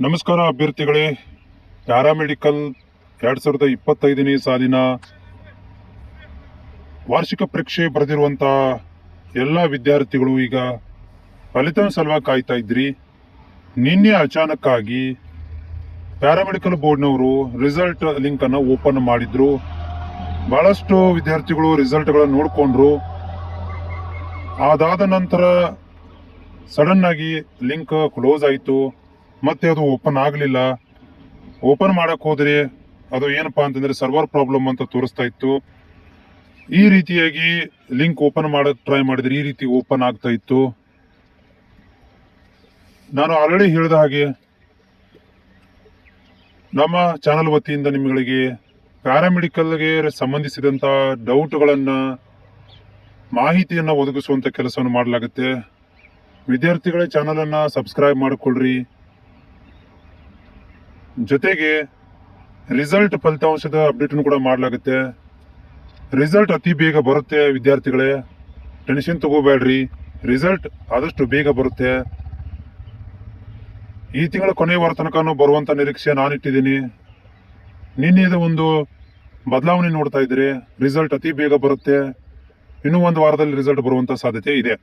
ನಮಸ್ಕಾರ ಅಭ್ಯರ್ಥಿಗಳೇ. ಪ್ಯಾರಾಮೆಡಿಕಲ್ 2025ನೇ ಸಾಲಿನ ವಾರ್ಷಿಕ ಪರೀಕ್ಷೆ ಬರೆದಿರುವಂತ ಎಲ್ಲ ವಿದ್ಯಾರ್ಥಿಗಳು ಈಗ ಫಲಿತಾಂಶ ಸಲುವಾಗಿ ಕಾಯ್ತಾ ಇದ್ರಿ. ನಿನ್ನೆ ಅಚಾನಕ್ ಆಗಿ ಪ್ಯಾರಾಮೆಡಿಕಲ್ ಬೋರ್ಡ್ನವರು ರಿಸಲ್ಟ್ ಲಿಂಕ್ ಅನ್ನು ಓಪನ್ ಮಾಡಿದ್ರು. ಬಹಳಷ್ಟು ವಿದ್ಯಾರ್ಥಿಗಳು ರಿಸಲ್ಟ್ಗಳನ್ನು ನೋಡ್ಕೊಂಡ್ರು. ಅದಾದ ನಂತರ ಸಡನ್ ಆಗಿ ಲಿಂಕ್ ಕ್ಲೋಸ್ ಆಯಿತು. ಮತ್ತೆ ಅದು ಓಪನ್ ಆಗಲಿಲ್ಲ. ಓಪನ್ ಮಾಡಕ್ ಹೋದ್ರೆ ಅದು ಏನಪ್ಪಾ ಅಂತಂದ್ರೆ ಸರ್ವರ್ ಪ್ರಾಬ್ಲಮ್ ಅಂತ ತೋರಿಸ್ತಾ ಇತ್ತು. ಈ ರೀತಿಯಾಗಿ ಲಿಂಕ್ ಓಪನ್ ಮಾಡಕ್ ಟ್ರೈ ಮಾಡಿದ್ರೆ ಈ ರೀತಿ ಓಪನ್ ಆಗ್ತಾ ಇತ್ತು. ನಾನು ಆಲ್ರೆಡಿ ಹೇಳಿದ ಹಾಗೆ ನಮ್ಮ ಚಾನಲ್ ವತಿಯಿಂದ ನಿಮಗೆ ಪ್ಯಾರಾಮೆಡಿಕಲ್ಗೆ ಸಂಬಂಧಿಸಿದಂತ ಡೌಟ್ಗಳನ್ನ ಮಾಹಿತಿಯನ್ನ ಒದಗಿಸುವಂತ ಕೆಲಸವನ್ನು ಮಾಡಲಾಗುತ್ತೆ. ವಿದ್ಯಾರ್ಥಿಗಳ ಚಾನಲ್ ಅನ್ನ ಸಬ್ಸ್ಕ್ರೈಬ್ ಮಾಡಿಕೊಳ್ಳ್ರಿ. ಜೊತೆಗೆ ರಿಸಲ್ಟ್ ಫಲಿತಾಂಶದ ಅಪ್ಡೇಟ್ ಕೂಡ ಮಾಡಲಾಗುತ್ತೆ. ರಿಸಲ್ಟ್ ಅತಿ ಬೇಗ ಬರುತ್ತೆ ವಿದ್ಯಾರ್ಥಿಗಳೇ, ಟೆನ್ಷನ್ ತಗೋಬೇಡ್ರಿ. ರಿಸಲ್ಟ್ ಆದಷ್ಟು ಬೇಗ ಬರುತ್ತೆ. ಈ ತಿಂಗಳ ಕೊನೆಯ ವಾರ ತನಕ ಬರುವಂತ ನಿರೀಕ್ಷೆ ನಾನಿಟ್ಟಿದ್ದೀನಿ. ನಿನ್ನೆದ ಒಂದು ಬದಲಾವಣೆ ನೋಡ್ತಾ ಇದ್ರೆ ರಿಸಲ್ಟ್ ಅತಿ ಬೇಗ ಬರುತ್ತೆ. ಇನ್ನೂ ಒಂದು ವಾರದಲ್ಲಿ ರಿಸಲ್ಟ್ ಬರುವಂತ ಸಾಧ್ಯತೆ ಇದೆ.